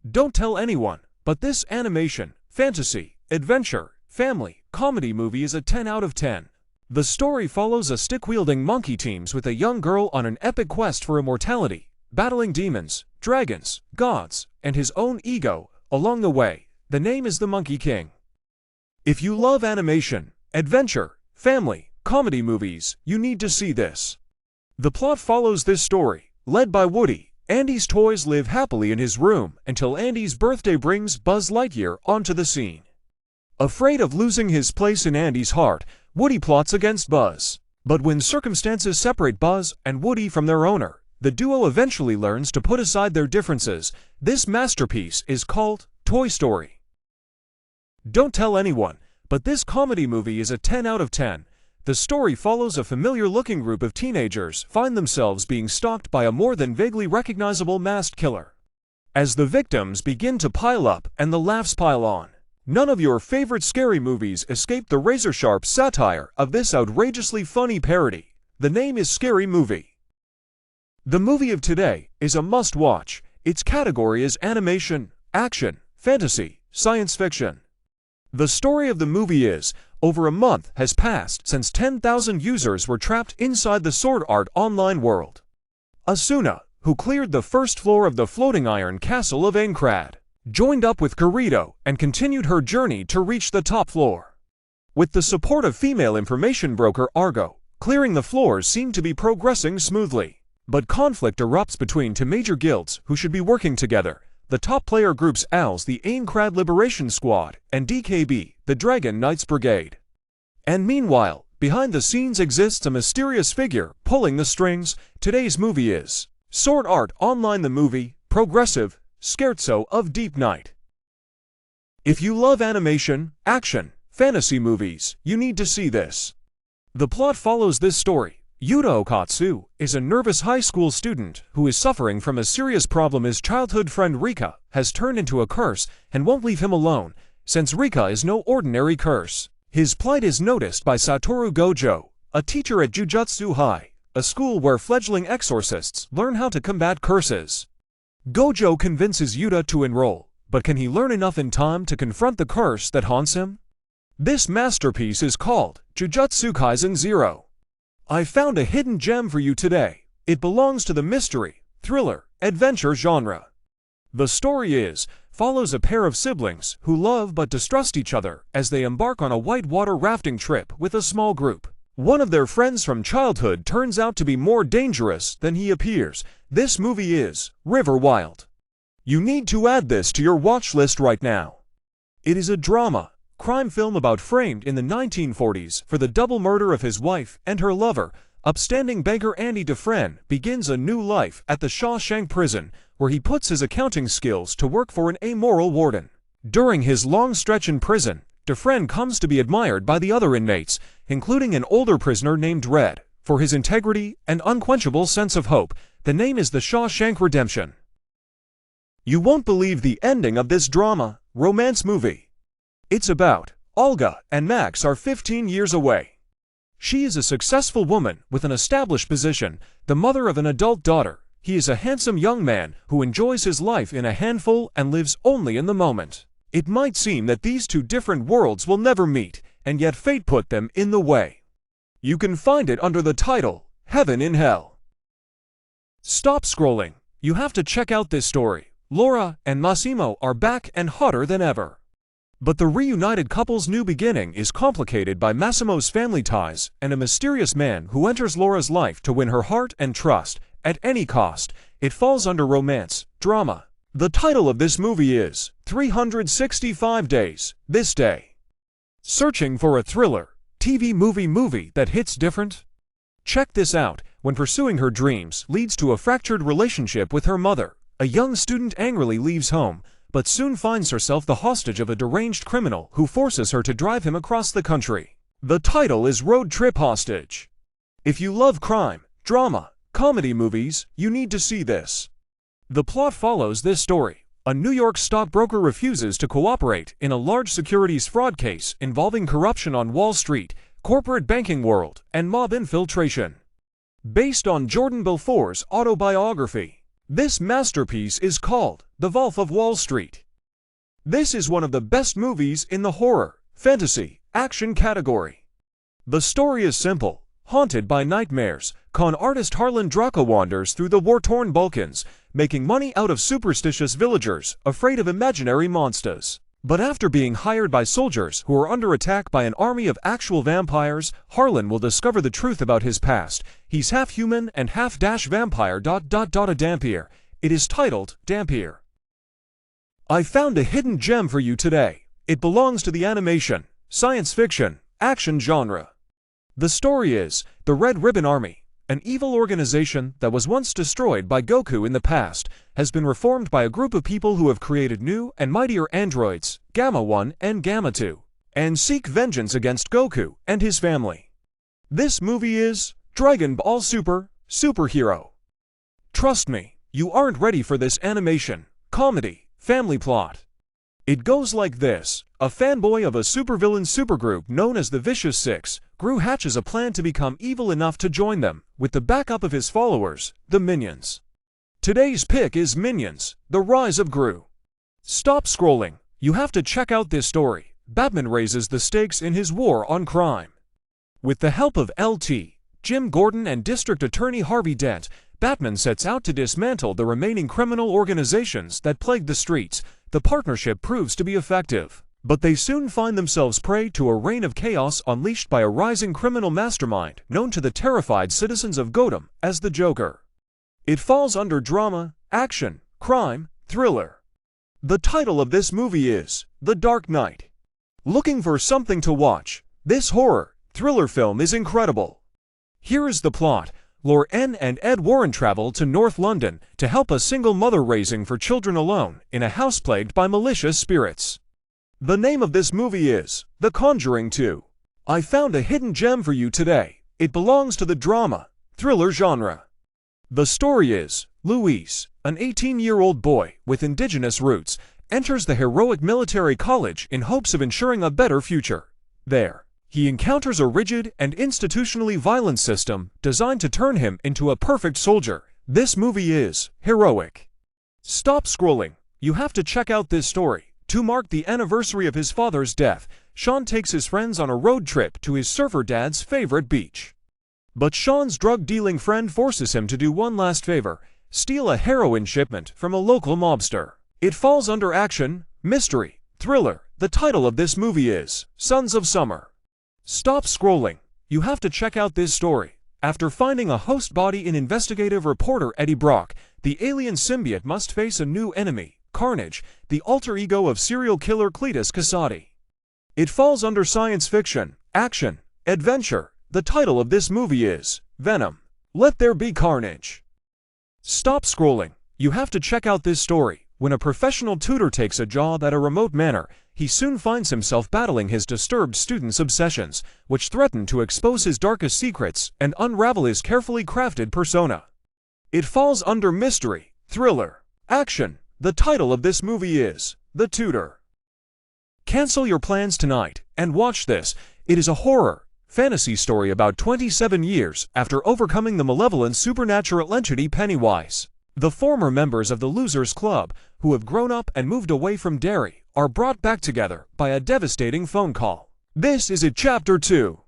Don't tell anyone, but this animation, fantasy, adventure, family, comedy movie is a 10 out of 10. The story follows a stick-wielding monkey teams with a young girl on an epic quest for immortality, battling demons, dragons, gods, and his own ego along the way. The name is The Monkey King. If you love animation, adventure, family, comedy movies, you need to see this. The plot follows this story, led by Woody. Andy's toys live happily in his room until Andy's birthday brings Buzz Lightyear onto the scene. Afraid of losing his place in Andy's heart, Woody plots against Buzz. But when circumstances separate Buzz and Woody from their owner, the duo eventually learns to put aside their differences. This masterpiece is called Toy Story. Don't tell anyone, but this comedy movie is a 10 out of 10. The story follows a familiar-looking group of teenagers find themselves being stalked by a more than vaguely recognizable masked killer. As the victims begin to pile up and the laughs pile on, none of your favorite scary movies escape the razor-sharp satire of this outrageously funny parody. The name is Scary Movie. The movie of today is a must-watch. Its category is animation, action, fantasy, science fiction. The story of the movie is, over a month has passed since 10,000 users were trapped inside the Sword Art Online world. Asuna, who cleared the first floor of the floating iron castle of Aincrad, joined up with Kirito and continued her journey to reach the top floor. With the support of female information broker Argo, clearing the floors seemed to be progressing smoothly. But conflict erupts between two major guilds who should be working together. The top player groups ALS, the Aincrad Liberation Squad, and DKB, the Dragon Knights Brigade. And meanwhile, behind the scenes exists a mysterious figure pulling the strings. Today's movie is Sword Art Online, the movie, progressive, scherzo of Deep Night. If you love animation, action, fantasy movies, you need to see this. The plot follows this story. Yuta Okatsu is a nervous high school student who is suffering from a serious problem. His childhood friend Rika has turned into a curse and won't leave him alone, since Rika is no ordinary curse. His plight is noticed by Satoru Gojo, a teacher at Jujutsu High, a school where fledgling exorcists learn how to combat curses. Gojo convinces Yuta to enroll, but can he learn enough in time to confront the curse that haunts him? This masterpiece is called Jujutsu Kaisen 0. I found a hidden gem for you today. It belongs to the mystery, thriller, adventure genre. The story follows a pair of siblings who love but distrust each other as they embark on a whitewater rafting trip with a small group. One of their friends from childhood turns out to be more dangerous than he appears. This movie is River Wild. You need to add this to your watch list right now. It is a drama, crime film about framed in the 1940s for the double murder of his wife and her lover. Upstanding banker Andy Dufresne begins a new life at the Shawshank prison, where he puts his accounting skills to work for an amoral warden. During his long stretch in prison, Dufresne comes to be admired by the other inmates, including an older prisoner named Red, for his integrity and unquenchable sense of hope. The name is The Shawshank Redemption. You won't believe the ending of this drama, romance movie. It's about Olga and Max are 15 years away. She is a successful woman with an established position, the mother of an adult daughter. He is a handsome young man who enjoys his life in a handful and lives only in the moment. It might seem that these two different worlds will never meet, and yet fate put them in the way. You can find it under the title, Heaven in Hell. Stop scrolling. You have to check out this story. Laura and Massimo are back and hotter than ever. But the reunited couple's new beginning is complicated by Massimo's family ties and a mysterious man who enters Laura's life to win her heart and trust at any cost. It falls under romance, drama. The title of this movie is 365 Days, This Day. Searching for a thriller, TV movie that hits different? Check this out. When pursuing her dreams leads to a fractured relationship with her mother, a young student angrily leaves home, but soon finds herself the hostage of a deranged criminal who forces her to drive him across the country. The title is Road Trip Hostage. If you love crime, drama, comedy movies, you need to see this. The plot follows this story. A New York stockbroker refuses to cooperate in a large securities fraud case involving corruption on Wall Street, corporate banking world, and mob infiltration. Based on Jordan Belfort's autobiography. This masterpiece is called The Wolf of Wall Street. This is one of the best movies in the horror, fantasy, action category. The story is simple. Haunted by nightmares, con artist Harlan Draco wanders through the war-torn Balkans, making money out of superstitious villagers afraid of imaginary monsters. But after being hired by soldiers who are under attack by an army of actual vampires, Harlan will discover the truth about his past. He's half human and half vampire. A Dampier. It is titled Dampier. I found a hidden gem for you today. It belongs to the animation, science fiction, action genre. The story is the Red Ribbon Army, an evil organization that was once destroyed by Goku in the past, has been reformed by a group of people who have created new and mightier androids, Gamma 1 and Gamma 2, and seek vengeance against Goku and his family. This movie is Dragon Ball Super, Superhero. Trust me, you aren't ready for this animation, comedy, family plot. It goes like this. A fanboy of a supervillain supergroup known as the Vicious Six, Gru hatches a plan to become evil enough to join them, with the backup of his followers, the Minions. Today's pick is Minions, The Rise of Gru. Stop scrolling. You have to check out this story. Batman raises the stakes in his war on crime. With the help of LT, Jim Gordon and District Attorney Harvey Dent, Batman sets out to dismantle the remaining criminal organizations that plague the streets. The partnership proves to be effective, but they soon find themselves prey to a reign of chaos unleashed by a rising criminal mastermind known to the terrified citizens of Gotham as the Joker. It falls under drama, action, crime, thriller. The title of this movie is The Dark Knight. Looking for something to watch? This horror, thriller film is incredible. Here is the plot. Lor-En and Ed Warren travel to North London to help a single mother raising for children alone in a house plagued by malicious spirits. The name of this movie is The Conjuring 2. I found a hidden gem for you today. It belongs to the drama, thriller genre. The story is, Luis, an 18-year-old boy with indigenous roots, enters the heroic military college in hopes of ensuring a better future. There, he encounters a rigid and institutionally violent system designed to turn him into a perfect soldier. This movie is heroic. Stop scrolling. You have to check out this story. To mark the anniversary of his father's death, Sean takes his friends on a road trip to his surfer dad's favorite beach. But Sean's drug-dealing friend forces him to do one last favor: steal a heroin shipment from a local mobster. It falls under action, mystery, thriller. The title of this movie is Sons of Summer. Stop scrolling. You have to check out this story. After finding a host body in investigative reporter Eddie Brock, the alien symbiote must face a new enemy, Carnage, the alter ego of serial killer Cletus Kasady. It falls under science fiction, action, adventure. The title of this movie is Venom. Let There Be Carnage. Stop scrolling. You have to check out this story. When a professional tutor takes a job at a remote manor, he soon finds himself battling his disturbed students' obsessions, which threaten to expose his darkest secrets and unravel his carefully crafted persona. It falls under mystery, thriller, action. The title of this movie is The Tutor. Cancel your plans tonight and watch this. It is a horror, fantasy story about 27 years after overcoming the malevolent supernatural entity Pennywise. The former members of the Losers Club, who have grown up and moved away from Derry, are brought back together by a devastating phone call. This is it, Chapter 2.